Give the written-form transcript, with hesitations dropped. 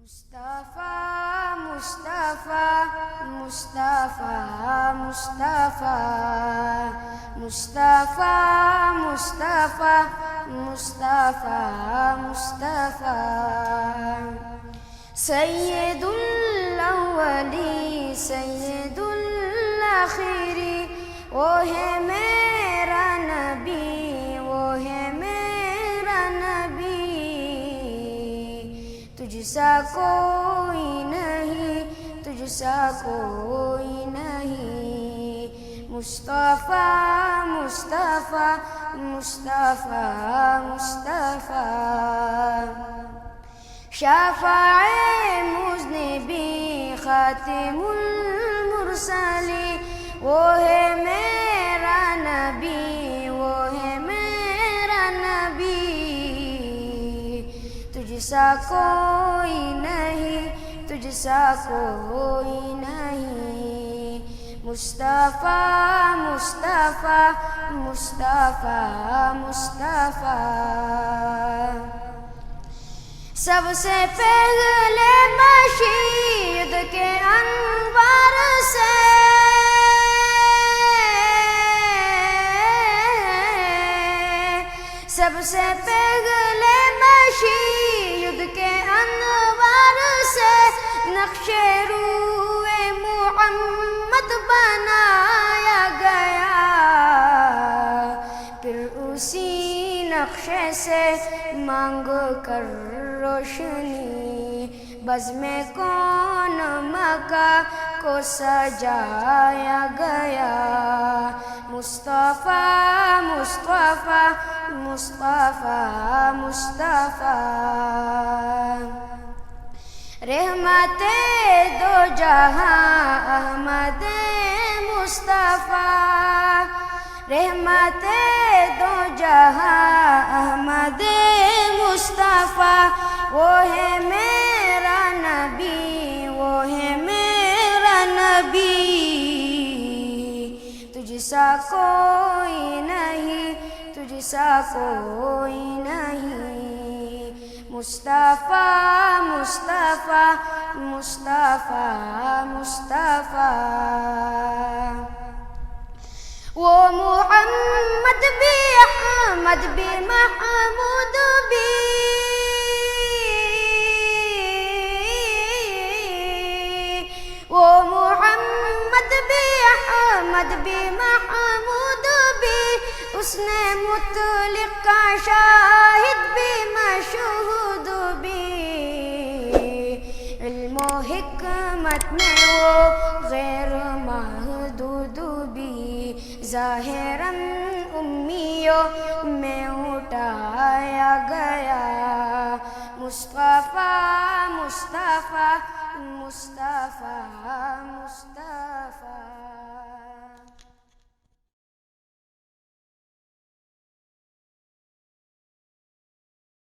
مصطفیٰ مصطفیٰ مصطفیٰ مصطفیٰ مصطفیٰ مصطفیٰ مصطفیٰ مصطفیٰ سید الاولی سید الآخری وہ ہے میرا نبی وہ ہے میرا نبی تجھ سا کوئی نہیں تجھ سا کوئی نہیں مصطفیٰ مصطفیٰ مصطفیٰ مصطفیٰ شفیع مذنبی خاتم المرسلین وہ ہے میرا نبی وہ ہے میرا نبی تجھ سا کوئی نہیں تجھ سا کوئی نہیں مصطفیٰ مصطفیٰ مصطفیٰ مصطفیٰ سب سے پہلے مشید کے انوار سے سب سے پہلے مشید کے انوار سے نقش روئے محمد بنایا گیا پھر اسی نقشے سے مانگ کر روشنی بزم کون مکہ کو سجایا گیا مصطفیٰ مصطفیٰ مصطفیٰ مصطفیٰ رحمت دو جہاں احمد مصطفیٰ رحمت دو جہاں احمد مصطفیٰ وہ ہے میرا نبی وہ ہے میرا نبی تجھ سا کوئی نہیں تجھ سا کوئی نہیں مصطفیٰ مصطفیٰ مصطفیٰ مصطفیٰ وہ محمد بھی احمد بھی محمود بھی وہ محمد بھی احمد بھی محمود بھی اس نے مطلق کا شاہد بھی مشہود بھی علم و حکمت میں وہ غیر محدود بھی ظاہراً امیوں میں اٹھایا گیا مصطفیٰ مصطفیٰ مصطفیٰ مصطفیٰ